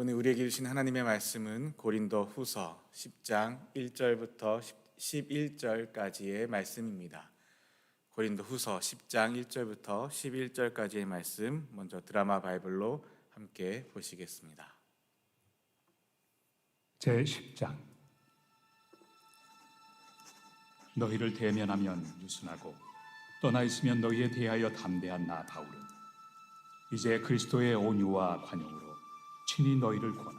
오늘 우리에게 주신 하나님의 말씀은 고린도 후서 10장 1절부터 11절까지의 말씀입니다. 고린도 후서 10장 1절부터 11절까지의 말씀 먼저 드라마 바이블로 함께 보시겠습니다. 제10장. 너희를 대면하면 유순하고 떠나 있으면 너희에 대하여 담대한 나 바울은 이제 그리스도의 온유와 관용으로 친히 너희를 권하고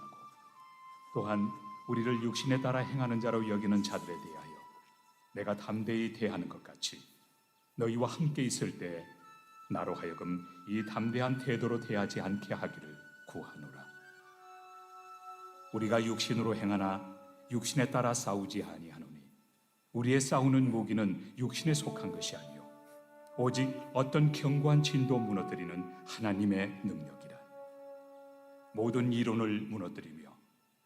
또한 우리를 육신에 따라 행하는 자로 여기는 자들에 대하여 내가 담대히 대하는 것 같이 너희와 함께 있을 때 나로 하여금 이 담대한 태도로 대하지 않게 하기를 구하노라. 우리가 육신으로 행하나 육신에 따라 싸우지 아니하노니 우리의 싸우는 무기는 육신에 속한 것이 아니요 오직 어떤 견고한 진도 무너뜨리는 하나님의 능력이라. 모든 이론을 무너뜨리며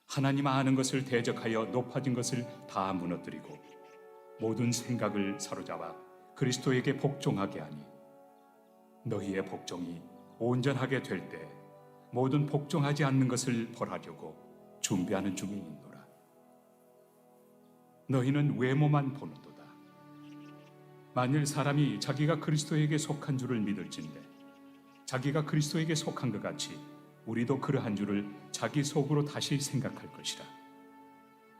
하나님 아는 것을 대적하여 높아진 것을 다 무너뜨리고 모든 생각을 사로잡아 그리스도에게 복종하게 하니 너희의 복종이 온전하게 될 때 모든 복종하지 않는 것을 벌하려고 준비하는 중에 있노라. 너희는 외모만 보는도다. 만일 사람이 자기가 그리스도에게 속한 줄을 믿을진대 자기가 그리스도에게 속한 것 같이 우리도 그러한 줄을 자기 속으로 다시 생각할 것이라.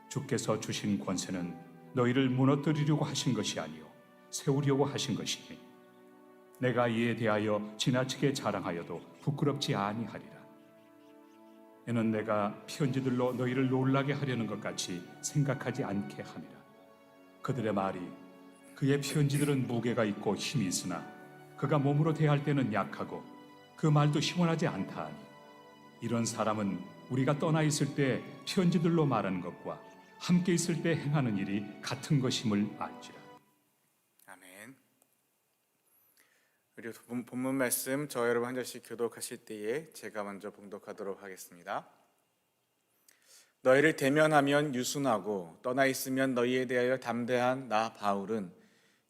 주께서 주신 권세는 너희를 무너뜨리려고 하신 것이 아니요 세우려고 하신 것이니 내가 이에 대하여 지나치게 자랑하여도 부끄럽지 아니하리라. 이는 내가 편지들로 너희를 놀라게 하려는 것 같이 생각하지 않게 함이라. 그들의 말이 그의 편지들은 무게가 있고 힘이 있으나 그가 몸으로 대할 때는 약하고 그 말도 시원하지 않다 하니 이런 사람은 우리가 떠나 있을 때 편지들로 말하는 것과 함께 있을 때 행하는 일이 같은 것임을 알지라. 아멘. 우리 본문 말씀 저 여러분 한 절씩 교독하실 때에 제가 먼저 봉독하도록 하겠습니다. 너희를 대면하면 유순하고 떠나 있으면 너희에 대하여 담대한 나 바울은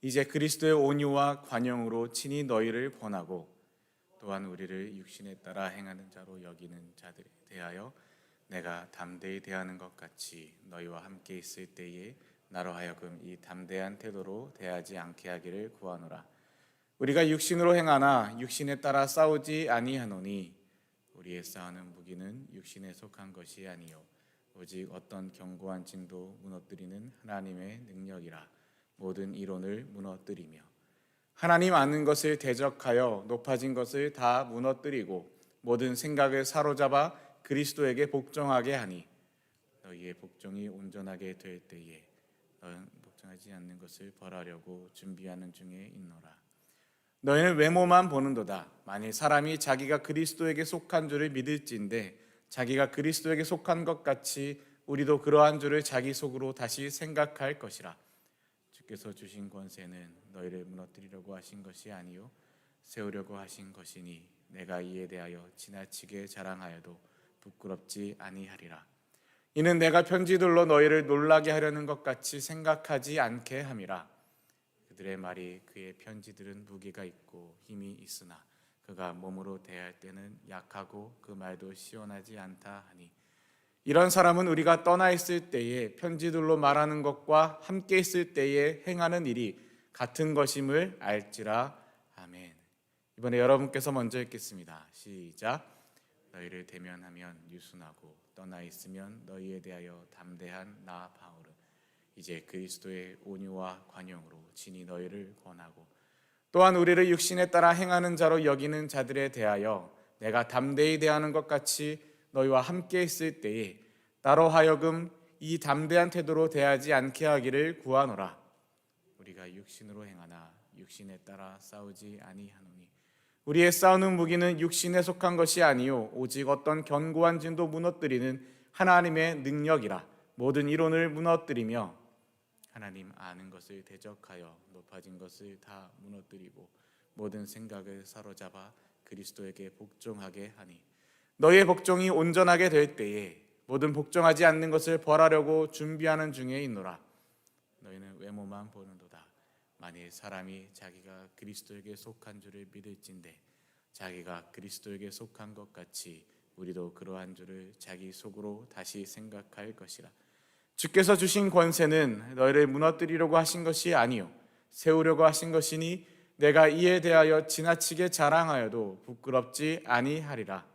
이제 그리스도의 온유와 관용으로 친히 너희를 권하고 또한 우리를 육신에 따라 행하는 자로 여기는 자들에 대하여 내가 담대히 대하는 것 같이 너희와 함께 있을 때에 나로 하여금 이 담대한 태도로 대하지 않게 하기를 구하노라. 우리가 육신으로 행하나 육신에 따라 싸우지 아니하노니 우리의 싸우는 무기는 육신에 속한 것이 아니요 오직 어떤 견고한 진도 무너뜨리는 하나님의 능력이라. 모든 이론을 무너뜨리며 하나님 아는 것을 대적하여 높아진 것을 다 무너뜨리고 모든 생각을 사로잡아 그리스도에게 복종하게 하니 너희의 복종이 온전하게 될 때에 너희는 복종하지 않는 것을 벌하려고 준비하는 중에 있노라. 너희는 외모만 보는도다. 만일 사람이 자기가 그리스도에게 속한 줄을 믿을진대 자기가 그리스도에게 속한 것 같이 우리도 그러한 줄을 자기 속으로 다시 생각할 것이라. 주께서 주신 권세는 너희를 무너뜨리려고 하신 것이 아니요 세우려고 하신 것이니 내가 이에 대하여 지나치게 자랑하여도 부끄럽지 아니하리라. 이는 내가 편지들로 너희를 놀라게 하려는 것 같이 생각하지 않게 함이라. 그들의 말이 그의 편지들은 무게가 있고 힘이 있으나 그가 몸으로 대할 때는 약하고 그 말도 시원하지 않다 하니 이런 사람은 우리가 떠나 있을 때에 편지들로 말하는 것과 함께 있을 때에 행하는 일이 같은 것임을 알지라. 아멘. 이번에 여러분께서 먼저 읽겠습니다. 시작. 너희를 대면하면 유순하고 떠나 있으면 너희에 대하여 담대한 나 바울은 이제 그리스도의 온유와 관용으로 친히 너희를 권하고 또한 우리를 육신에 따라 행하는 자로 여기는 자들에 대하여 내가 담대히 대하는 것 같이 너희와 함께 있을 때에 나로 하여금 이 담대한 태도로 대하지 않게 하기를 구하노라. 우리가 육신으로 행하나 육신에 따라 싸우지 아니하노니 우리의 싸우는 무기는 육신에 속한 것이 아니요 오직 어떤 견고한 진도 무너뜨리는 하나님의 능력이라. 모든 이론을 무너뜨리며 하나님 아는 것을 대적하여 높아진 것을 다 무너뜨리고 모든 생각을 사로잡아 그리스도에게 복종하게 하니 너희의 복종이 온전하게 될 때에 모든 복종하지 않는 것을 벌하려고 준비하는 중에 있노라. 너희는 외모만 보는도다. 만일 사람이 자기가 그리스도에게 속한 줄을 믿을진대 자기가 그리스도에게 속한 것 같이 우리도 그러한 줄을 자기 속으로 다시 생각할 것이라. 주께서 주신 권세는 너희를 무너뜨리려고 하신 것이 아니요 세우려고 하신 것이니 내가 이에 대하여 지나치게 자랑하여도 부끄럽지 아니하리라.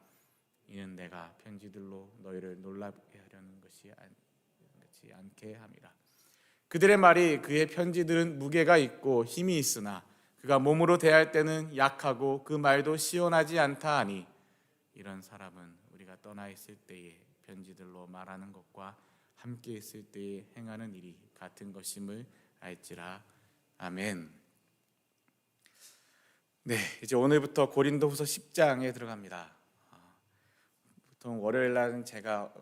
이는 내가 편지들로 너희를 놀랍게 하려는 것이 않게 함이라. 그들의 말이 그의 편지들은 무게가 있고 힘이 있으나 그가 몸으로 대할 때는 약하고 그 말도 시원하지 않다 하니 이런 사람은 우리가 떠나 있을 때에 편지들로 말하는 것과 함께 있을 때에 행하는 일이 같은 것임을 알지라. 아멘. 네, 이제 오늘부터 고린도후서 10장에 들어갑니다. 보통 월요일 날은 제가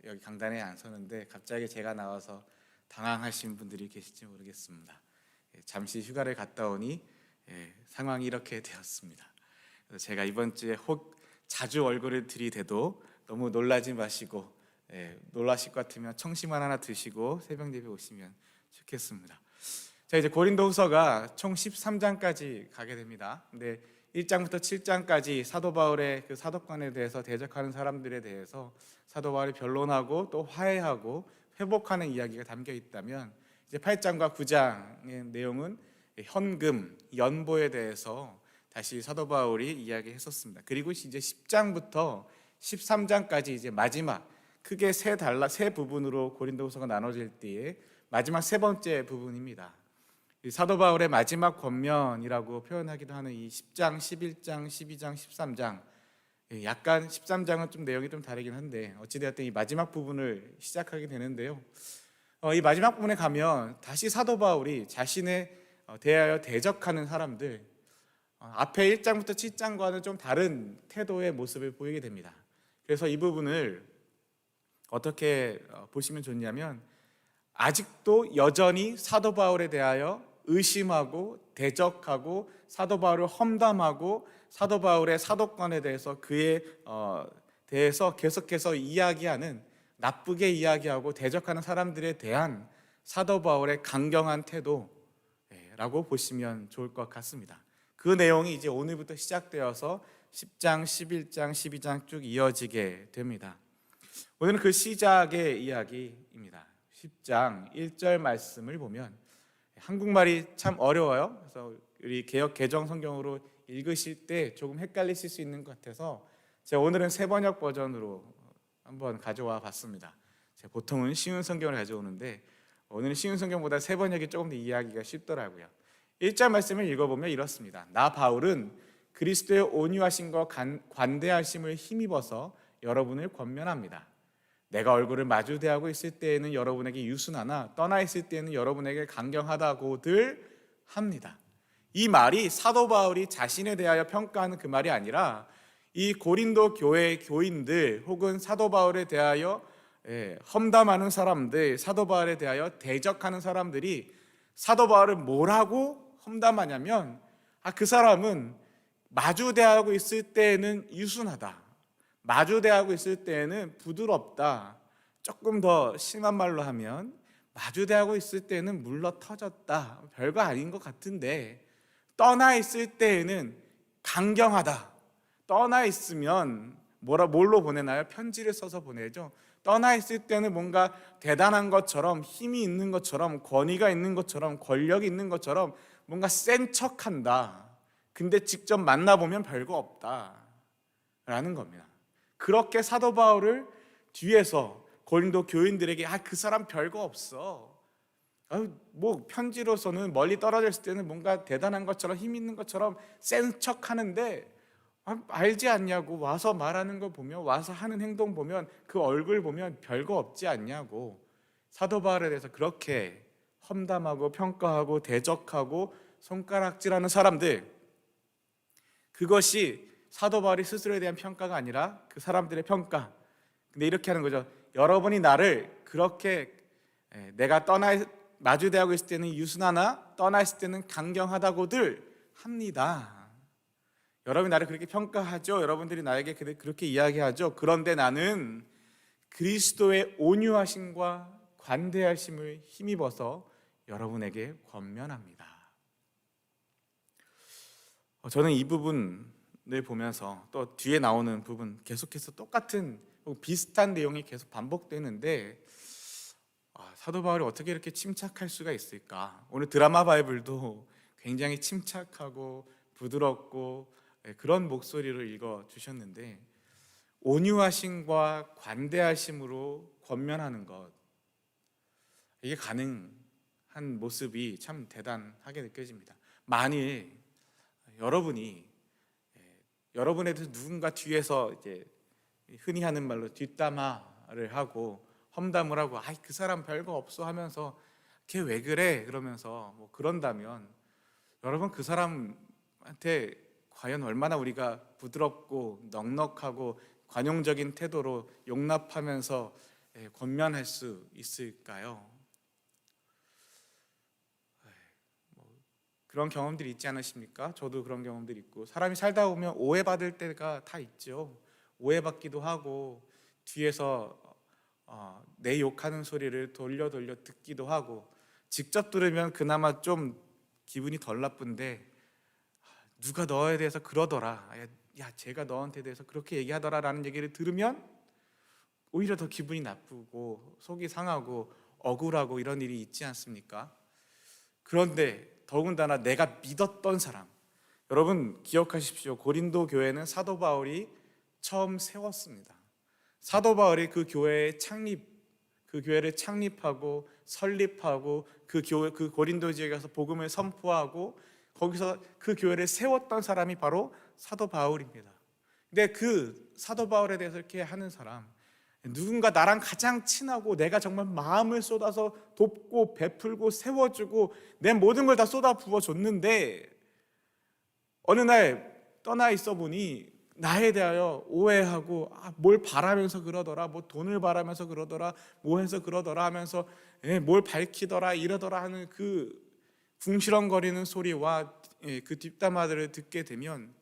여기 강단에 안 서는데 갑자기 제가 나와서 당황하신 분들이 계실지 모르겠습니다. 잠시 휴가를 갔다 오니 상황이 이렇게 되었습니다. 그래서 제가 이번 주에 혹 자주 얼굴을 들이대도 너무 놀라지 마시고 놀라실 것 같으면 청심환 하나 드시고 새벽 예배 오시면 좋겠습니다. 자, 이제 고린도후서가 총 13장까지 가게 됩니다. 근데 1장부터 7장까지 사도 바울의 그 사도권에 대해서 대적하는 사람들에 대해서 사도 바울이 변론하고 또 화해하고 회복하는 이야기가 담겨 있다면, 이제 8장과 9장의 내용은 현금, 연보에 대해서 다시 사도 바울이 이야기했었습니다. 그리고 이제 10장부터 13장까지 이제 마지막 크게 세 부분으로 고린도후서가 나눠질 때에 마지막 세 번째 부분입니다. 사도 바울의 마지막 권면이라고 표현하기도 하는 이 10장, 11장, 12장, 13장, 약간 13장은 좀 내용이 좀 다르긴 한데 어찌되었든 이 마지막 부분을 시작하게 되는데요. 이 마지막 부분에 가면 다시 사도 바울이 자신에 대하여 대적하는 사람들, 앞에 1장부터 7장과는 좀 다른 태도의 모습을 보이게 됩니다. 그래서 이 부분을 어떻게 보시면 좋냐면, 아직도 여전히 사도 바울에 대하여 의심하고 대적하고 사도 바울을 험담하고 사도 바울의 사도권에 대해서 그에 대해서 계속해서 이야기하는, 나쁘게 이야기하고 대적하는 사람들에 대한 사도 바울의 강경한 태도라고 보시면 좋을 것 같습니다. 그 내용이 이제 오늘부터 시작되어서 10장, 11장, 12장 쭉 이어지게 됩니다. 오늘은 그 시작의 이야기입니다. 10장 1절 말씀을 보면, 한국말이 참 어려워요. 그래서 우리 개역 개정 성경으로 읽으실 때 조금 헷갈리실 수 있는 것 같아서 제가 오늘은 세번역 버전으로 한번 가져와 봤습니다. 제가 보통은 쉬운 성경을 가져오는데 오늘은 쉬운 성경보다 세번역이 조금 더 이해하기가 쉽더라고요. 1절 말씀을 읽어보면 이렇습니다. 나 바울은 그리스도의 온유하심과 관대하심을 힘입어서 여러분을 권면합니다. 내가 얼굴을 마주 대하고 있을 때에는 여러분에게 유순하나 떠나 있을 때에는 여러분에게 강경하다고들 합니다. 이 말이 사도 바울이 자신에 대하여 평가하는 그 말이 아니라 이 고린도 교회 교인들 혹은 사도 바울에 대하여 험담하는 사람들, 사도 바울에 대하여 대적하는 사람들이 사도 바울을 뭐라고 험담하냐면, 그 사람은 마주대하고 있을 때에는 유순하다, 마주대하고 있을 때에는 부드럽다, 조금 더 심한 말로 하면 마주대하고 있을 때는 물러 터졌다, 별거 아닌 것 같은데 떠나 있을 때에는 강경하다. 떠나 있으면 뭘로 보내나요? 편지를 써서 보내죠. 떠나 있을 때는 뭔가 대단한 것처럼, 힘이 있는 것처럼, 권위가 있는 것처럼, 권력이 있는 것처럼 뭔가 센 척한다. 근데 직접 만나보면 별거 없다 라는 겁니다. 그렇게 사도 바울을 뒤에서 고린도 교인들에게 그 사람 별거 없어, 뭐 편지로서는 멀리 떨어져 있을 때는 뭔가 대단한 것처럼 힘 있는 것처럼 센 척하는데 알지 않냐고, 와서 말하는 거 보면, 와서 하는 행동 보면, 그 얼굴 보면 별거 없지 않냐고 사도 바울에 대해서 그렇게 험담하고 평가하고 대적하고 손가락질하는 사람들, 그것이 사도 바울이 스스로에 대한 평가가 아니라 그 사람들의 평가. 근데 이렇게 하는 거죠. 여러분이 나를 그렇게 내가 마주대하고 있을 때는 유순하나 떠나 있을 때는 강경하다고들 합니다. 여러분이 나를 그렇게 평가하죠. 여러분들이 나에게 그렇게 이야기하죠. 그런데 나는 그리스도의 온유하심과 관대하심을 힘입어서 여러분에게 권면합니다. 저는 이 부분 보면서 또 뒤에 나오는 부분 계속해서 똑같은 비슷한 내용이 계속 반복되는데 사도 바울이 어떻게 이렇게 침착할 수가 있을까? 오늘 드라마 바이블도 굉장히 침착하고 부드럽고 그런 목소리로 읽어 주셨는데 온유하심과 관대하심으로 권면하는 것, 이게 가능한 모습이 참 대단하게 느껴집니다. 만일 여러분에 대해서 누군가 뒤에서 이제 흔히 하는 말로 뒷담화를 하고 험담을 하고 그 사람 별거 없어 하면서 걔 왜 그래? 그러면서 뭐 그런다면 여러분 그 사람한테 과연 얼마나 우리가 부드럽고 넉넉하고 관용적인 태도로 용납하면서 권면할 수 있을까요? 그런 경험들이 있지 않으십니까? 저도 그런 경험들이 있고 사람이 살다 보면 오해받을 때가 다 있죠. 오해받기도 하고 뒤에서 내 욕하는 소리를 돌려 듣기도 하고 직접 들으면 그나마 좀 기분이 덜 나쁜데 누가 너에 대해서 그러더라, 야 쟤가 너한테 대해서 그렇게 얘기하더라 라는 얘기를 들으면 오히려 더 기분이 나쁘고 속이 상하고 억울하고 이런 일이 있지 않습니까? 그런데 더군다나 내가 믿었던 사람, 여러분 기억하십시오. 고린도 교회는 사도 바울이 처음 세웠습니다. 사도 바울이 그 교회를 창립하고 설립하고 그 고린도 지역에 가서 복음을 선포하고 거기서 그 교회를 세웠던 사람이 바로 사도 바울입니다. 근데 그 사도 바울에 대해서 이렇게 하는 사람, 누군가 나랑 가장 친하고 내가 정말 마음을 쏟아서 돕고 베풀고 세워주고 내 모든 걸 다 쏟아 부어줬는데 어느 날 떠나 있어 보니 나에 대하여 오해하고 뭘 바라면서 그러더라, 뭐 돈을 바라면서 그러더라, 뭐 해서 그러더라 하면서 뭘 밝히더라 이러더라 하는 그 궁시렁거리는 소리와 그 뒷담화들을 듣게 되면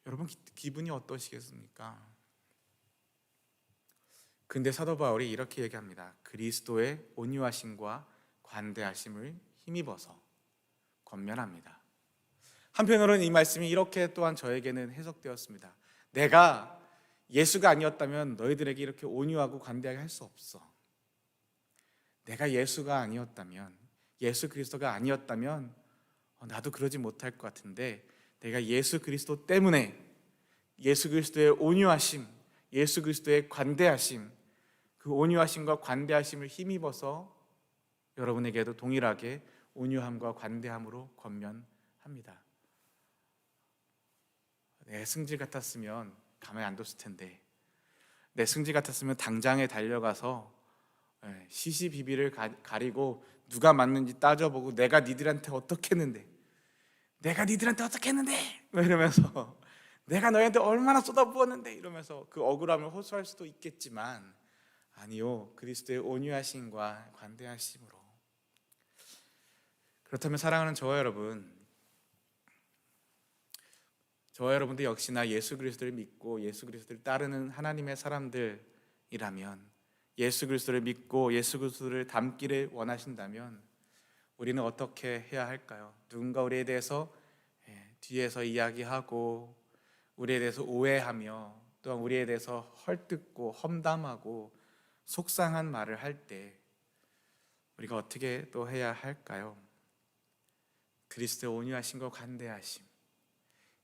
여러분 기분이 어떠시겠습니까? 근데 사도 바울이 이렇게 얘기합니다. 그리스도의 온유하심과 관대하심을 힘입어서 권면합니다. 한편으로는 이 말씀이 이렇게 또한 저에게는 해석되었습니다. 내가 예수가 아니었다면 너희들에게 이렇게 온유하고 관대하게 할 수 없어. 내가 예수가 아니었다면, 예수 그리스도가 아니었다면 나도 그러지 못할 것 같은데 내가 예수 그리스도 때문에 예수 그리스도의 온유하심, 예수 그리스도의 관대하심, 그 온유하심과 관대하심을 힘입어서 여러분에게도 동일하게 온유함과 관대함으로 권면합니다. 내 승질 같았으면 가만히 안 뒀을 텐데, 내 승질 같았으면 당장에 달려가서 시시비비를 가리고 누가 맞는지 따져보고 내가 니들한테 어떻게 했는데 이러면서 내가 너희한테 얼마나 쏟아부었는데 이러면서 그 억울함을 호소할 수도 있겠지만 아니요, 그리스도의 온유하심과 관대하심으로. 그렇다면 사랑하는 저와 여러분도 역시나 예수 그리스도를 믿고 예수 그리스도를 따르는 하나님의 사람들이라면, 예수 그리스도를 믿고 예수 그리스도를 닮기를 원하신다면 우리는 어떻게 해야 할까요? 누군가 우리에 대해서 뒤에서 이야기하고 우리에 대해서 오해하며 또한 우리에 대해서 헐뜯고 험담하고 속상한 말을 할 때 우리가 어떻게 또 해야 할까요? 그리스도의 온유하심과 관대하심,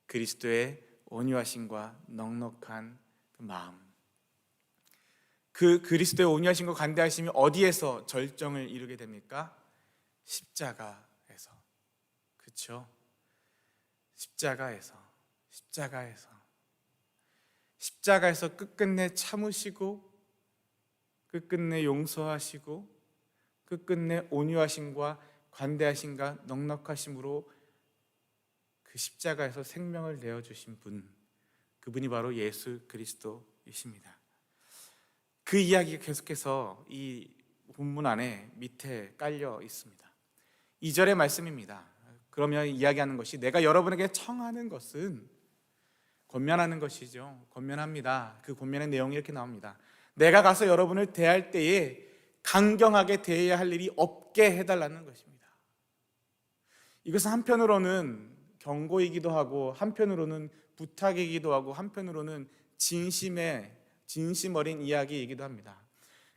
그리스도의 온유하심과 넉넉한 그 마음, 그 그리스도의 온유하심과 관대하심이 어디에서 절정을 이루게 됩니까? 십자가에서. 그렇죠? 십자가에서 끝끝내 참으시고 끝끝내 용서하시고 끝끝내 온유하심과 관대하심과 넉넉하심으로 그 십자가에서 생명을 내어주신 분, 그분이 바로 예수 그리스도이십니다. 그 이야기가 계속해서 이 본문 안에 밑에 깔려 있습니다. 2절의 말씀입니다. 그러면 이야기하는 것이 내가 여러분에게 청하는 것은 권면하는 것이죠. 권면합니다. 그 권면의 내용이 이렇게 나옵니다. 내가 가서 여러분을 대할 때에 강경하게 대해야 할 일이 없게 해달라는 것입니다. 이것은 한편으로는 경고이기도 하고 한편으로는 부탁이기도 하고 한편으로는 진심 어린 이야기이기도 합니다.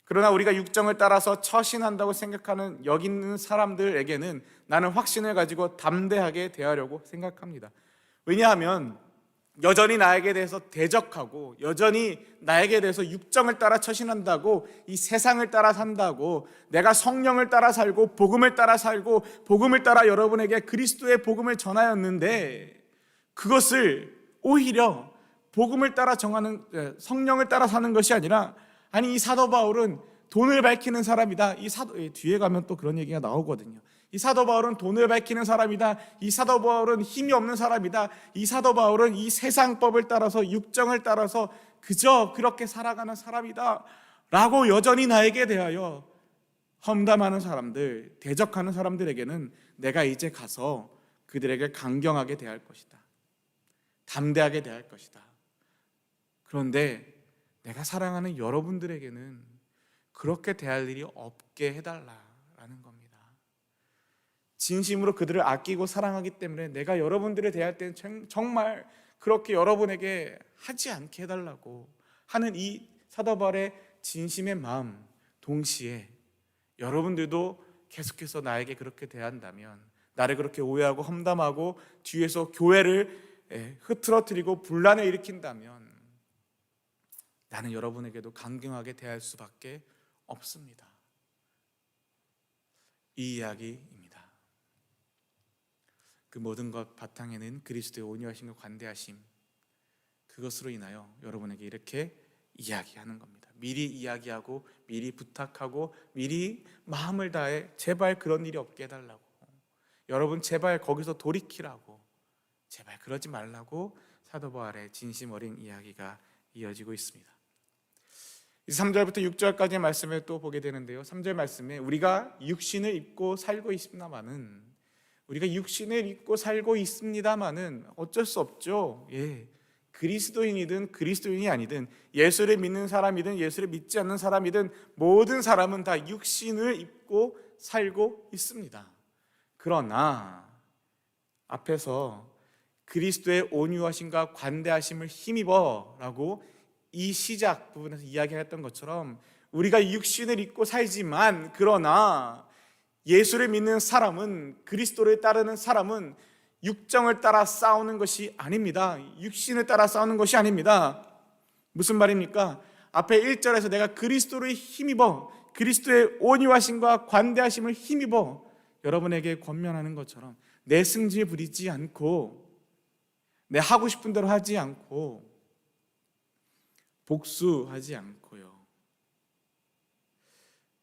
그러나 우리가 육정을 따라서 처신한다고 생각하는 여기 있는 사람들에게는 나는 확신을 가지고 담대하게 대하려고 생각합니다. 왜냐하면 여전히 나에게 대해서 대적하고 여전히 나에게 대해서 육정을 따라 처신한다고, 이 세상을 따라 산다고, 내가 성령을 따라 살고 복음을 따라 살고 복음을 따라 여러분에게 그리스도의 복음을 전하였는데, 그것을 오히려 복음을 따라 정하는, 성령을 따라 사는 것이 아니라, 아니 이 사도 바울은 돈을 밝히는 사람이다. 뒤에 가면 또 그런 얘기가 나오거든요. 이 사도 바울은 돈을 밝히는 사람이다. 이 사도 바울은 힘이 없는 사람이다. 이 사도 바울은 이 세상법을 따라서 육정을 따라서 그저 그렇게 살아가는 사람이다 라고 여전히 나에게 대하여 험담하는 사람들, 대적하는 사람들에게는 내가 이제 가서 그들에게 강경하게 대할 것이다. 담대하게 대할 것이다. 그런데 내가 사랑하는 여러분들에게는 그렇게 대할 일이 없게 해달라라는 겁니다. 진심으로 그들을 아끼고 사랑하기 때문에 내가 여러분들을 대할 때는 정말 그렇게 여러분에게 하지 않게 해달라고 하는 이 사도 바울의 진심의 마음, 동시에 여러분들도 계속해서 나에게 그렇게 대한다면, 나를 그렇게 오해하고 험담하고 뒤에서 교회를 흐트러뜨리고 분란을 일으킨다면 나는 여러분에게도 강경하게 대할 수밖에 없습니다. 이 이야기입니다. 그 모든 것 바탕에는 그리스도의 온유하심과 관대하심, 그것으로 인하여 여러분에게 이렇게 이야기하는 겁니다. 미리 이야기하고 미리 부탁하고 미리 마음을 다해 제발 그런 일이 없게 해달라고, 여러분 제발 거기서 돌이키라고, 제발 그러지 말라고 사도 바울의 진심 어린 이야기가 이어지고 있습니다. 3절부터 6절까지의 말씀을 또 보게 되는데요, 3절 말씀에 우리가 육신을 입고 살고 있습니다마는, 우리가 육신을 입고 살고 있습니다마는 어쩔 수 없죠. 그리스도인이든 그리스도인이 아니든, 예수를 믿는 사람이든 예수를 믿지 않는 사람이든 모든 사람은 다 육신을 입고 살고 있습니다. 그러나 앞에서 그리스도의 온유하심과 관대하심을 힘입어 라고 이 시작 부분에서 이야기했던 것처럼, 우리가 육신을 입고 살지만, 그러나 예수를 믿는 사람은, 그리스도를 따르는 사람은 육정을 따라 싸우는 것이 아닙니다. 육신을 따라 싸우는 것이 아닙니다. 무슨 말입니까? 앞에 1절에서 내가 그리스도를 힘입어, 그리스도의 온유하심과 관대하심을 힘입어 여러분에게 권면하는 것처럼, 내 승질 부리지 않고, 내 하고 싶은 대로 하지 않고, 복수하지 않고요.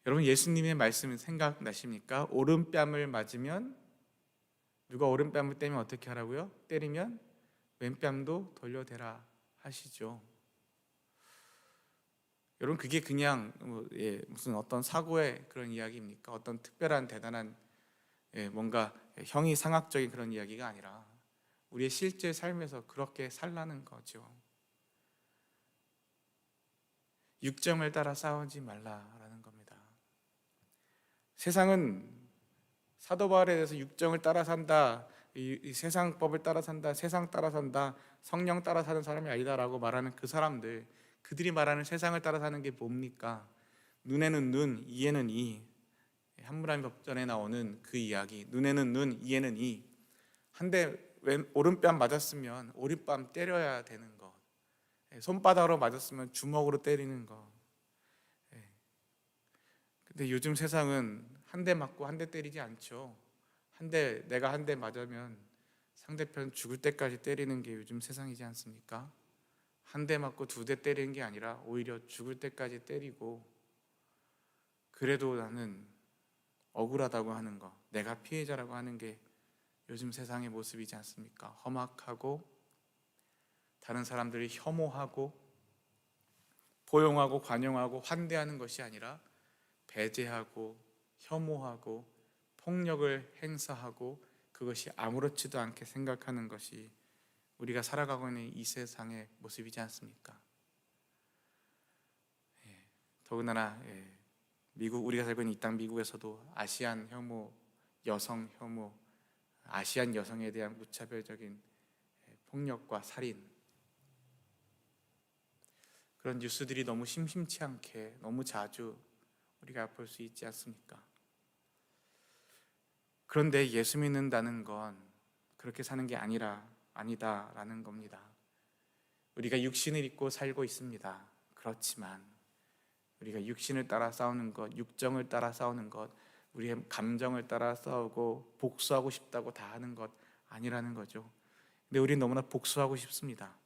여러분, 예수님의 말씀 생각나십니까? 오른뺨을 맞으면, 누가 오른뺨을 때리면 어떻게 하라고요? 때리면 왼뺨도 돌려대라 하시죠. 여러분, 그게 그냥 무슨 어떤 사고의 그런 이야기입니까? 어떤 특별한 대단한 뭔가 형이상학적인 그런 이야기가 아니라 우리의 실제 삶에서 그렇게 살라는 거죠. 육정을 따라 싸우지 말라라는 겁니다. 세상은 사도 바울에 대해서 육정을 따라 산다, 이 세상법을 따라 산다, 세상 따라 산다, 성령 따라 사는 사람이 아니다라고 말하는 그 사람들, 그들이 말하는 세상을 따라 사는 게 뭡니까? 눈에는 눈, 이에는 이. 한무라비 법전에 나오는 그 이야기, 눈에는 눈, 이에는 이. 한 대 오른뺨 맞았으면 오른뺨 때려야 되는 것, 손바닥으로 맞았으면 주먹으로 때리는 것. 근데 요즘 세상은 한 대 맞고 한 대 때리지 않죠. 내가 한 대 맞으면 상대편 죽을 때까지 때리는 게 요즘 세상이지 않습니까? 한 대 맞고 두 대 때리는 게 아니라 오히려 죽을 때까지 때리고, 그래도 나는 억울하다고 하는 거, 내가 피해자라고 하는 게 요즘 세상의 모습이지 않습니까? 험악하고, 다른 사람들이 혐오하고 포용하고 관용하고 환대하는 것이 아니라 배제하고 혐오하고 폭력을 행사하고, 그것이 아무렇지도 않게 생각하는 것이 우리가 살아가고 있는 이 세상의 모습이지 않습니까? 더군다나 미국, 우리가 살고 있는 이 땅 미국에서도 아시안 혐오, 여성 혐오, 아시안 여성에 대한 무차별적인 폭력과 살인, 그런 뉴스들이 너무 심심치 않게 너무 자주 우리가 볼 수 있지 않습니까? 그런데 예수 믿는다는 건 그렇게 사는 게 아니다라는 겁니다. 우리가 육신을 입고 살고 있습니다. 그렇지만 우리가 육신을 따라 싸우는 것, 육정을 따라 싸우는 것, 우리의 감정을 따라 싸우고 복수하고 싶다고 다 하는 것 아니라는 거죠. 근데 우리는 너무나 복수하고 싶습니다.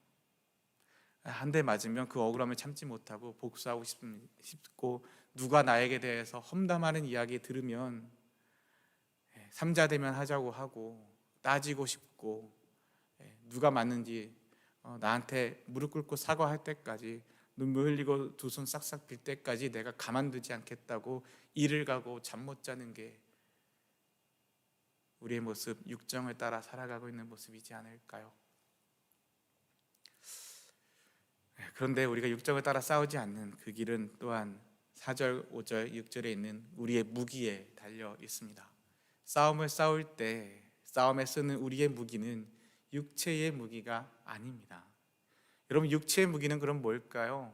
한 대 맞으면 그 억울함을 참지 못하고 복수하고 싶고, 누가 나에게 대해서 험담하는 이야기 들으면 삼자대면 하자고 하고 따지고 싶고, 누가 맞는지 나한테 무릎 꿇고 사과할 때까지, 눈물 흘리고 두 손 싹싹 빌 때까지 내가 가만두지 않겠다고 일을 가고 잠 못 자는 게 우리의 모습, 육정을 따라 살아가고 있는 모습이지 않을까요? 그런데 우리가 육정을 따라 싸우지 않는 그 길은 또한 4절, 5절, 6절에 있는 우리의 무기에 달려 있습니다. 싸움을 싸울 때 싸움에 쓰는 우리의 무기는 육체의 무기가 아닙니다. 여러분, 육체의 무기는 그럼 뭘까요?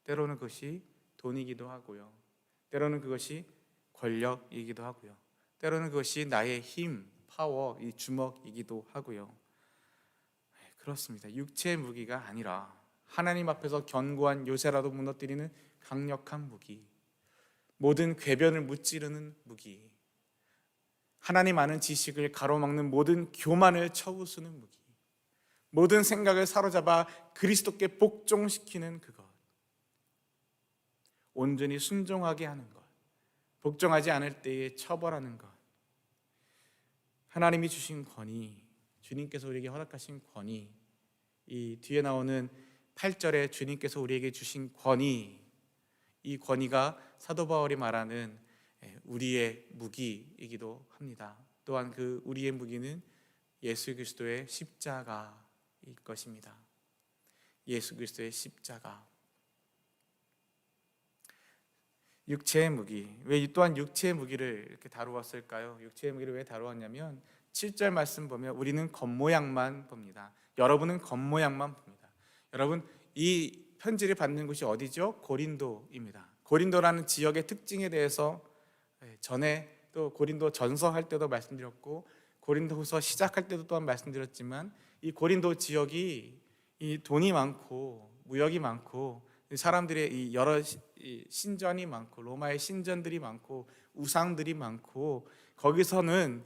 때로는 그것이 돈이기도 하고요, 때로는 그것이 권력이기도 하고요, 때로는 그것이 나의 힘, 파워, 이 주먹이기도 하고요. 그렇습니다. 육체의 무기가 아니라 하나님 앞에서 견고한 요새라도 무너뜨리는 강력한 무기, 모든 궤변을 무찌르는 무기, 하나님 아는 지식을 가로막는 모든 교만을 쳐부수는 무기, 모든 생각을 사로잡아 그리스도께 복종시키는 그것, 온전히 순종하게 하는 것, 복종하지 않을 때에 처벌하는 것, 하나님이 주신 권위, 주님께서 우리에게 허락하신 권위, 이 뒤에 나오는 8절에 주님께서 우리에게 주신 권위, 이 권위가 사도 바울이 말하는 우리의 무기이기도 합니다. 또한 그 우리의 무기는 예수 그리스도의 십자가일 것입니다. 예수 그리스도의 십자가. 육체의 무기, 왜 또한 육체의 무기를 이렇게 다루었을까요? 육체의 무기를 왜 다루었냐면 7절 말씀 보면 우리는 겉모양만 봅니다. 여러분은 겉모양만 봅니다. 여러분, 이 편지를 받는 곳이 어디죠? 고린도입니다. 고린도라는 지역의 특징에 대해서 전에 또 고린도 전서 할 때도 말씀드렸고, 고린도후서 시작할 때도 또한 말씀드렸지만, 이 고린도 지역이 이 돈이 많고 무역이 많고 사람들의 이 여러 신전이 많고 로마의 신전들이 많고 우상들이 많고, 거기서는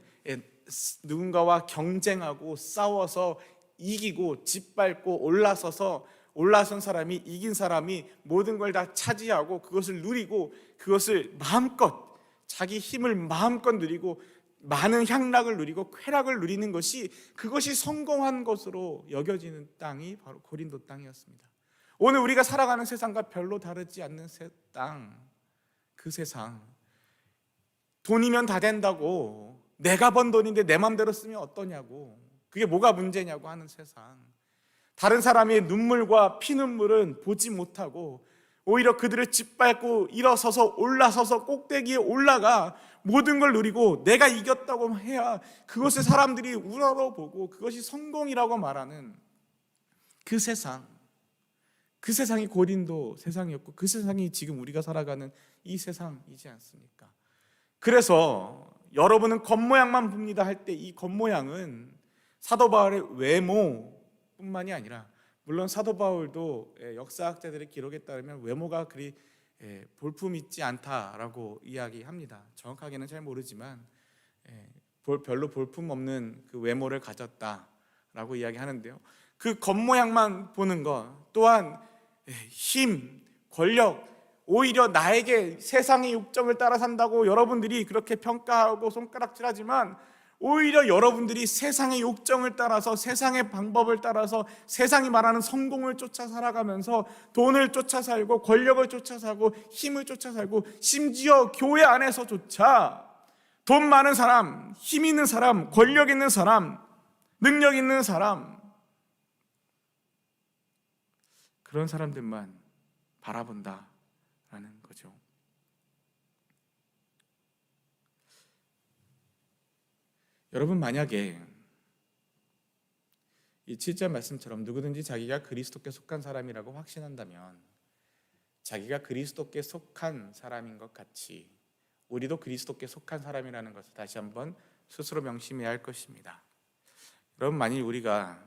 누군가와 경쟁하고 싸워서 이기고 짓밟고 올라선 사람이, 이긴 사람이 모든 걸 다 차지하고 그것을 누리고 그것을 마음껏, 자기 힘을 마음껏 누리고 많은 향락을 누리고 쾌락을 누리는 것이, 그것이 성공한 것으로 여겨지는 땅이 바로 고린도 땅이었습니다. 오늘 우리가 살아가는 세상과 별로 다르지 않는 땅, 그 세상, 돈이면 다 된다고, 내가 번 돈인데 내 맘대로 쓰면 어떠냐고, 그게 뭐가 문제냐고 하는 세상, 다른 사람의 눈물과 피눈물은 보지 못하고 오히려 그들을 짓밟고 일어서서 올라서서 꼭대기에 올라가 모든 걸 누리고 내가 이겼다고 해야 그것을 사람들이 우러러보고 그것이 성공이라고 말하는 그 세상, 그 세상이 고린도 세상이었고, 그 세상이 지금 우리가 살아가는 이 세상이지 않습니까? 그래서 여러분은 겉모양만 봅니다 할 때, 이 겉모양은 사도 바울의 외모뿐만이 아니라, 물론 사도 바울도 역사학자들의 기록에 따르면 외모가 그리 볼품 있지 않다라고 이야기합니다. 정확하게는 잘 모르지만 별로 볼품 없는 그 외모를 가졌다라고 이야기하는데요, 그 겉모양만 보는 것 또한 힘, 권력, 오히려 나에게 세상의 욕정을 따라 산다고 여러분들이 그렇게 평가하고 손가락질하지만, 오히려 여러분들이 세상의 욕정을 따라서, 세상의 방법을 따라서 세상이 말하는 성공을 쫓아 살아가면서 돈을 쫓아 살고 권력을 쫓아 살고 힘을 쫓아 살고, 심지어 교회 안에서조차 돈 많은 사람, 힘 있는 사람, 권력 있는 사람, 능력 있는 사람, 그런 사람들만 바라본다라는 거죠. 여러분, 만약에 이 7절 말씀처럼 누구든지 자기가 그리스도께 속한 사람이라고 확신한다면 자기가 그리스도께 속한 사람인 것 같이 우리도 그리스도께 속한 사람이라는 것을 다시 한번 스스로 명심해야 할 것입니다. 여러분, 만일 우리가,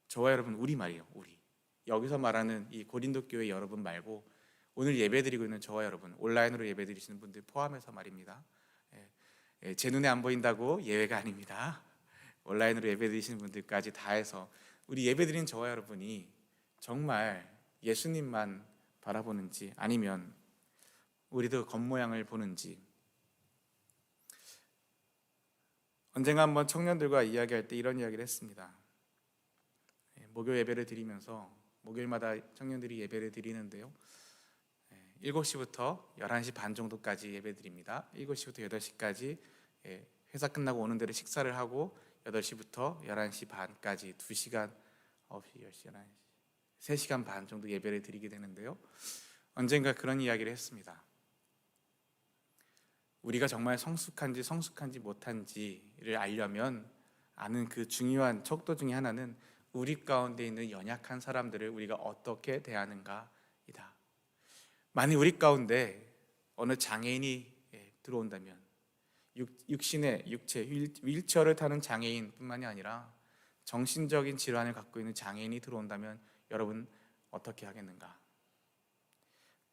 저와 여러분, 우리 말이에요. 우리 여기서 말하는 이 고린도 교회 여러분 말고 오늘 예배드리고 있는 저와 여러분, 온라인으로 예배드리시는 분들 포함해서 말입니다. 제 눈에 안 보인다고 예외가 아닙니다. 온라인으로 예배드리시는 분들까지 다 해서 우리 예배드린 저와 여러분이 정말 예수님만 바라보는지 아니면 우리도 겉모양을 보는지. 언젠가 한번 청년들과 이야기할 때 이런 이야기를 했습니다. 목요 예배를 드리면서 목요일마다 청년들이 예배를 드리는데요, 7시부터 11시 반 정도까지 예배 드립니다. 7시부터 8시까지 회사 끝나고 오는 대로 식사를 하고 8시부터 11시 반까지 2시간, 9시, 10시, 11시, 3시간 반 정도 예배를 드리게 되는데요, 언젠가 그런 이야기를 했습니다. 우리가 정말 성숙한지 못한지를 알려면 아는 그 중요한 척도 중에 하나는 우리 가운데 있는 연약한 사람들을 우리가 어떻게 대하는가이다. 만일 우리 가운데 어느 장애인이 들어온다면 육신의 육체 휠체어를 타는 장애인뿐만이 아니라 정신적인 질환을 갖고 있는 장애인이 들어온다면 여러분 어떻게 하겠는가?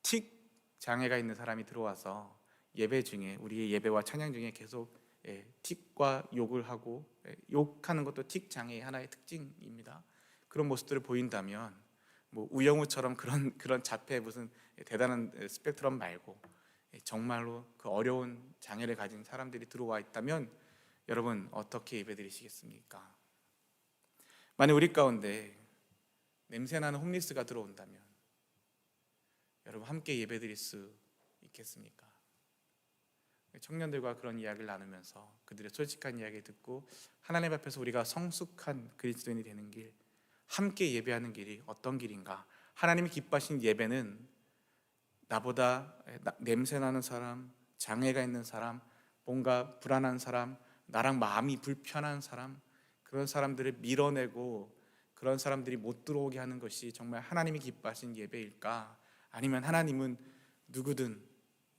틱 장애가 있는 사람이 들어와서 예배 중에, 우리의 예배와 찬양 중에 계속 틱과 욕을 하고, 욕하는 것도 틱 장애의 하나의 특징입니다. 그런 모습들을 보인다면 뭐 우영우처럼 그런 자폐 무슨 대단한 스펙트럼 말고 정말로 그 어려운 장애를 가진 사람들이 들어와 있다면 여러분 어떻게 예배드리시겠습니까? 만약 우리 가운데 냄새나는 홈리스가 들어온다면 여러분 함께 예배드릴 수 있겠습니까? 청년들과 그런 이야기를 나누면서 그들의 솔직한 이야기를 듣고 하나님 앞에서 우리가 성숙한 그리스도인이 되는 길, 함께 예배하는 길이 어떤 길인가? 하나님이 기뻐하신 예배는 나보다 냄새나는 사람, 장애가 있는 사람, 뭔가 불안한 사람, 나랑 마음이 불편한 사람, 그런 사람들을 밀어내고 그런 사람들이 못 들어오게 하는 것이 정말 하나님이 기뻐하신 예배일까? 아니면 하나님은 누구든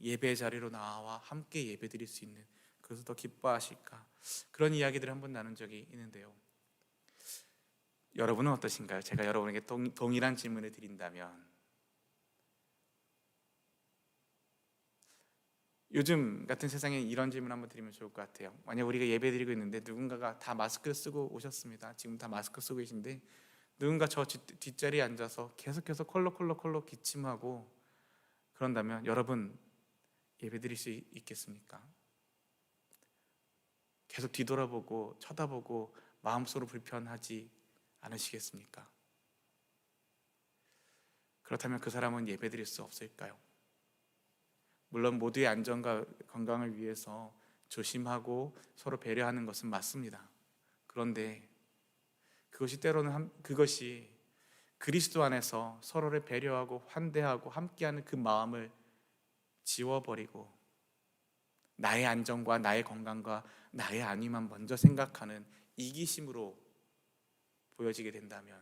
예배 자리로 나와 함께 예배드릴 수 있는, 그래서 더 기뻐하실까? 그런 이야기들을 한번 나눈 적이 있는데요, 여러분은 어떠신가요? 제가 여러분에게 동일한 질문을 드린다면, 요즘 같은 세상에 이런 질문 한번 드리면 좋을 것 같아요. 만약 우리가 예배드리고 있는데 누군가가 다 마스크를 쓰고 오셨습니다. 지금 다 마스크 쓰고 계신데 누군가 저 뒷자리에 앉아서 계속해서 콜록 기침하고 그런다면 여러분 예배드릴 수 있겠습니까? 계속 뒤돌아보고 쳐다보고 마음속으로 불편하지 않으시겠습니까? 그렇다면 그 사람은 예배드릴 수 없을까요? 물론 모두의 안전과 건강을 위해서 조심하고 서로 배려하는 것은 맞습니다. 그런데 그것이 때로는 그것이 그리스도 안에서 서로를 배려하고 환대하고 함께하는 그 마음을 지워버리고 나의 안전과 나의 건강과 나의 안위만 먼저 생각하는 이기심으로 보여지게 된다면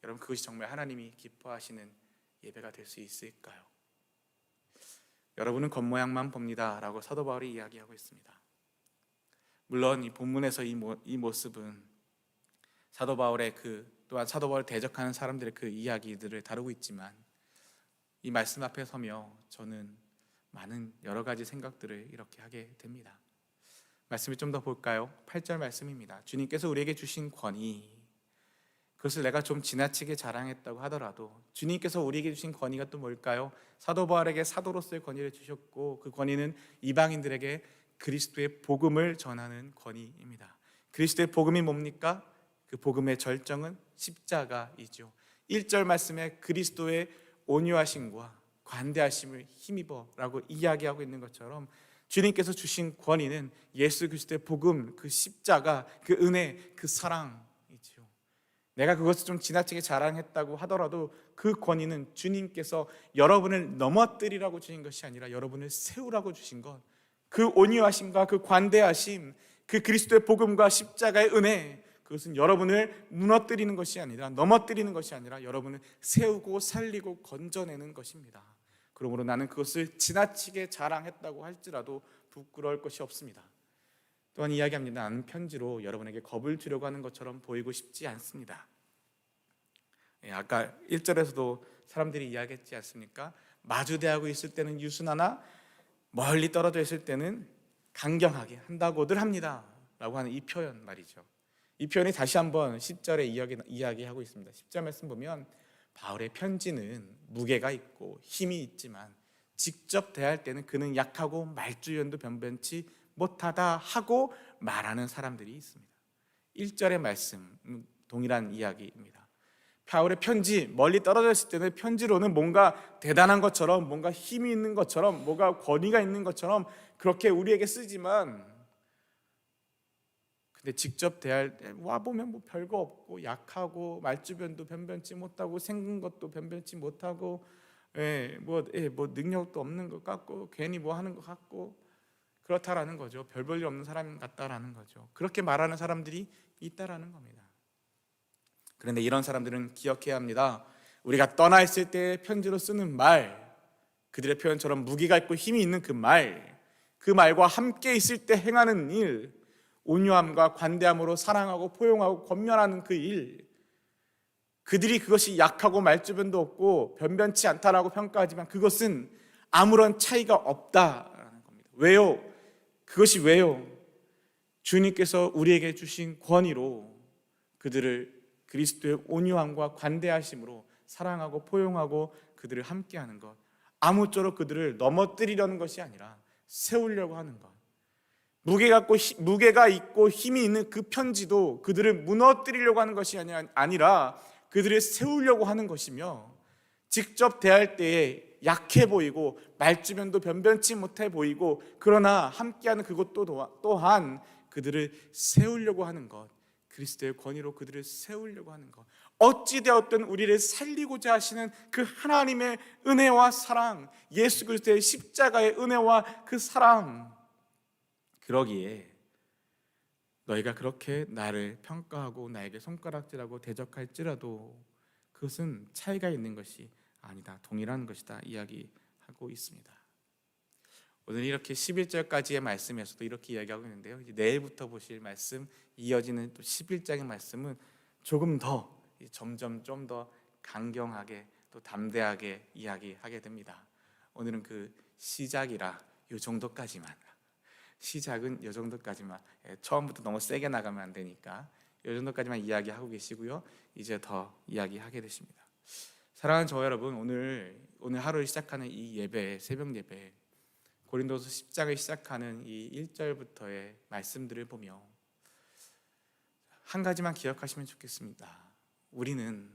여러분 그것이 정말 하나님이 기뻐하시는 예배가 될 수 있을까요? 여러분은 겉모양만 봅니다 라고 사도 바울이 이야기하고 있습니다. 물론 이 본문에서 이 모습은 사도 바울의 또한 사도 바울을 대적하는 사람들의 그 이야기들을 다루고 있지만 이 말씀 앞에 서며 저는 많은 여러 가지 생각들을 이렇게 하게 됩니다. 말씀을 좀 더 볼까요? 8절 말씀입니다. 주님께서 우리에게 주신 권위, 그것을 내가 좀 지나치게 자랑했다고 하더라도 주님께서 우리에게 주신 권위가 또 뭘까요? 사도 바울에게 사도로서의 권위를 주셨고 그 권위는 이방인들에게 그리스도의 복음을 전하는 권위입니다. 그리스도의 복음이 뭡니까? 그 복음의 절정은 십자가이죠. 1절 말씀에 그리스도의 온유하심과 관대하심을 힘입어라고 이야기하고 있는 것처럼 주님께서 주신 권위는 예수 그리스도의 복음, 그 십자가, 그 은혜, 그 사랑이죠. 내가 그것을 좀 지나치게 자랑했다고 하더라도 그 권위는 주님께서 여러분을 넘어뜨리라고 주신 것이 아니라 여러분을 세우라고 주신 것, 그 온유하심과 그 관대하심, 그 그리스도의 복음과 십자가의 은혜, 그것은 여러분을 무너뜨리는 것이 아니라, 넘어뜨리는 것이 아니라 여러분을 세우고 살리고 건져내는 것입니다. 그러므로 나는 그것을 지나치게 자랑했다고 할지라도 부끄러울 것이 없습니다. 또한 이야기합니다. 나는 편지로 여러분에게 겁을 주려고 하는 것처럼 보이고 싶지 않습니다. 아까 1절에서도 사람들이 이야기했지 않습니까? 마주대하고 있을 때는 유순하나 멀리 떨어져 있을 때는 강경하게 한다고들 합니다 라고 하는 이 표현 말이죠. 이 표현이 다시 한번 10절에 이야기하고 있습니다. 10절 말씀 보면 바울의 편지는 무게가 있고 힘이 있지만 직접 대할 때는 그는 약하고 말주변도 변변치 못하다 하고 말하는 사람들이 있습니다. 1절의 말씀 동일한 이야기입니다. 바울의 편지, 멀리 떨어져 있을 때는 편지로는 뭔가 대단한 것처럼, 뭔가 힘이 있는 것처럼, 뭔가 권위가 있는 것처럼 그렇게 우리에게 쓰지만, 근데 직접 대할 때 와보면 뭐 별거 없고 약하고 말주변도 변변치 못하고 생긴 것도 변변치 못하고 뭐 능력도 없는 것 같고 괜히 뭐 하는 것 같고 그렇다라는 거죠. 별 볼일 없는 사람 같다라는 거죠. 그렇게 말하는 사람들이 있다라는 겁니다. 그런데 이런 사람들은 기억해야 합니다. 우리가 떠나 있을 때 편지로 쓰는 말, 그들의 표현처럼 무게가 있고 힘이 있는 그 말과 함께 있을 때 행하는 일, 온유함과 관대함으로 사랑하고 포용하고 권면하는 그 일, 그들이 그것이 약하고 말주변도 없고 변변치 않다라고 평가하지만 그것은 아무런 차이가 없다라는 겁니다. 왜요? 그것이 왜요? 주님께서 우리에게 주신 권위로 그들을 그리스도의 온유함과 관대하심으로 사랑하고 포용하고 그들을 함께하는 것, 아무쪼록 그들을 넘어뜨리려는 것이 아니라 세우려고 하는 것, 무게가 있고 힘이 있는 그 편지도 그들을 무너뜨리려고 하는 것이 아니라 그들을 세우려고 하는 것이며, 직접 대할 때에 약해 보이고 말주변도 변변치 못해 보이고 그러나 함께하는 그것도 또한 그들을 세우려고 하는 것, 그리스도의 권위로 그들을 세우려고 하는 것, 어찌되었든 우리를 살리고자 하시는 그 하나님의 은혜와 사랑, 예수 그리스도의 십자가의 은혜와 그 사랑, 그러기에 너희가 그렇게 나를 평가하고 나에게 손가락질하고 대적할지라도 그것은 차이가 있는 것이 아니다, 동일한 것이다 이야기하고 있습니다. 오늘 이렇게 11절까지의 말씀에서도 이렇게 이야기하고 있는데요, 이제 내일부터 보실 말씀, 이어지는 또 11장의 말씀은 조금 더 점점 좀 더 강경하게 또 담대하게 이야기하게 됩니다. 오늘은 그 시작이라 이 정도까지만, 시작은 이 정도까지만, 처음부터 너무 세게 나가면 안 되니까 이 정도까지만 이야기하고 계시고요, 이제 더 이야기하게 되십니다. 사랑하는 저와 여러분, 오늘 하루를 시작하는 이 예배, 새벽 예배, 고린도서 10장을 시작하는 이 1절부터의 말씀들을 보며 한 가지만 기억하시면 좋겠습니다. 우리는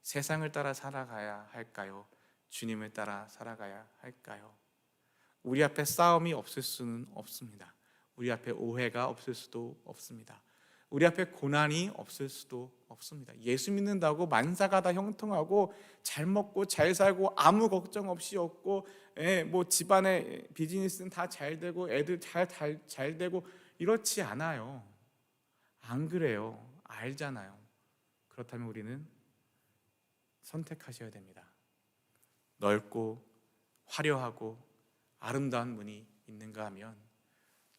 세상을 따라 살아가야 할까요? 주님을 따라 살아가야 할까요? 우리 앞에 싸움이 없을 수는 없습니다. 우리 앞에 오해가 없을 수도 없습니다. 우리 앞에 고난이 없을 수도 없습니다. 예수 믿는다고 만사가 다 형통하고 잘 먹고 잘 살고 아무 걱정 없이 없고, 뭐 집안의 비즈니스는 다 잘 되고 애들 잘 되고 이렇지 않아요. 안 그래요. 알잖아요. 그렇다면 우리는 선택하셔야 됩니다. 넓고 화려하고 아름다운 문이 있는가 하면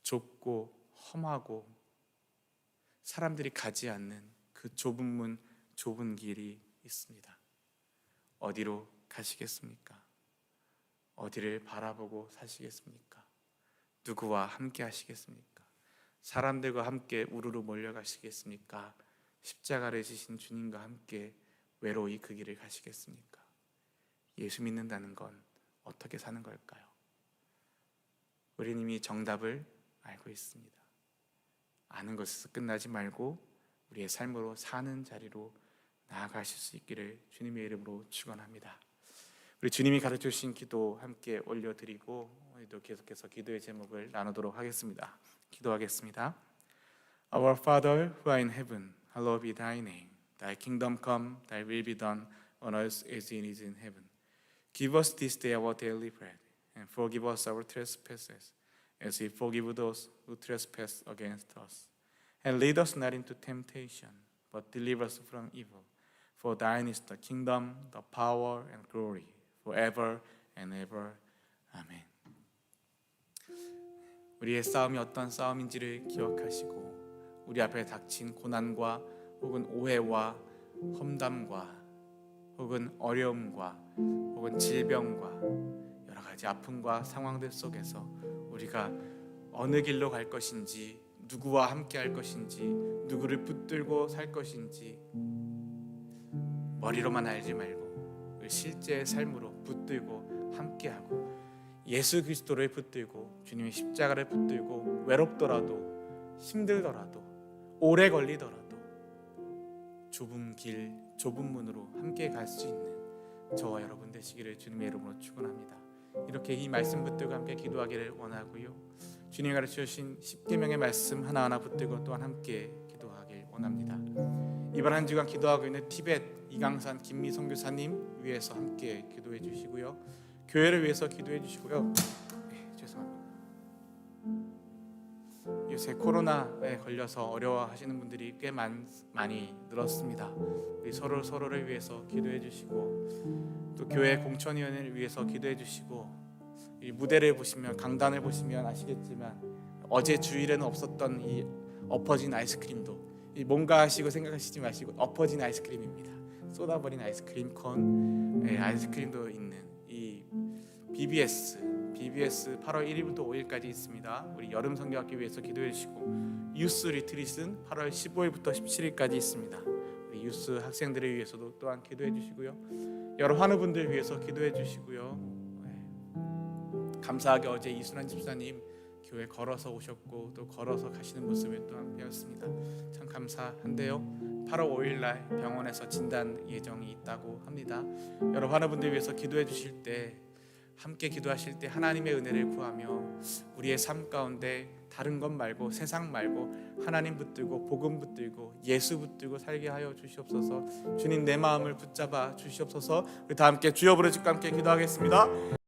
좁고 험하고 사람들이 가지 않는 그 좁은 문, 좁은 길이 있습니다. 어디로 가시겠습니까? 어디를 바라보고 사시겠습니까? 누구와 함께 하시겠습니까? 사람들과 함께 우르르 몰려가시겠습니까? 십자가를 지신 주님과 함께 외로이 그 길을 가시겠습니까? 예수 믿는다는 건 어떻게 사는 걸까요? 우리는 이미 정답을 알고 있습니다. 아는 것에서 끝나지 말고 우리의 삶으로 사는 자리로 나아가실 수 있기를 주님의 이름으로 축원합니다. 우리 주님이 가르쳐주신 기도 함께 올려드리고 우리도 계속해서 기도의 제목을 나누도록 하겠습니다. 기도하겠습니다. Our Father who art in heaven, hallowed be thy name. Thy kingdom come, thy will be done on earth as it is in heaven. Give us this day our daily bread, and forgive us our trespasses, as we forgive those who trespass against us. And lead us not into temptation, but deliver us from evil. For thine is the kingdom, the power, and glory, forever and ever. 아멘. 우리의 싸움이 어떤 싸움인지를 기억하시고 우리 앞에 닥친 고난과 혹은 오해와 험담과 혹은 어려움과 혹은 질병과 여러 가지 아픔과 상황들 속에서 우리가 어느 길로 갈 것인지, 누구와 함께 할 것인지, 누구를 붙들고 살 것인지 머리로만 알지 말고 실제의 삶으로 붙들고 함께하고 예수 그리스도를 붙들고 주님의 십자가를 붙들고 외롭더라도 힘들더라도 오래 걸리더라도 좁은 길, 좁은 문으로 함께 갈 수 있는 저와 여러분 되시기를 주님의 이름으로 축원합니다. 이렇게 이 말씀 붙들고 함께 기도하기를 원하고요. 주님이 가르쳐 주신 10계명의 말씀 하나하나 붙들고 또한 함께 기도하길 원합니다. 이번 한 주간 기도하고 있는 티벳 이강산 김미성 교사님 위해서 함께 기도해 주시고요. 교회를 위해서 기도해 주시고요. 죄송합니다. 요새 코로나에 걸려서 어려워하시는 분들이 꽤 많이 늘었습니다. 우리 서로를 위해서 기도해 주시고 또 교회 공천위원회를 위해서 기도해 주시고 이 무대를 보시면 강단을 보시면 아시겠지만 어제 주일에는 없었던 이 엎어진 아이스크림도 뭔가 하시고 생각하시지 마시고 엎어진 아이스크림입니다. 쏟아버린 아이스크림 콘 아이스크림도 있는 이 BBS 8월 1일부터 5일까지 있습니다. 우리 여름 성경학교 위해서 기도해 주시고 유스 리트릿은 8월 15일부터 17일까지 있습니다. 우리 유스 학생들을 위해서도 또한 기도해 주시고요. 여러 환우분들 위해서 기도해 주시고요. 감사하게 어제 이순환 집사님 교회 걸어서 오셨고 또 걸어서 가시는 모습을 또한 배웠습니다. 참 감사한데요. 8월 5일 날 병원에서 진단 예정이 있다고 합니다. 여러 환우분들 위해서 기도해 주실 때 함께 기도하실 때 하나님의 은혜를 구하며 우리의 삶 가운데 다른 것 말고 세상 말고 하나님 붙들고 복음 붙들고 예수 붙들고 살게 하여 주시옵소서. 주님 내 마음을 붙잡아 주시옵소서. 우리 다 함께 주여 부르짖고 함께 기도하겠습니다.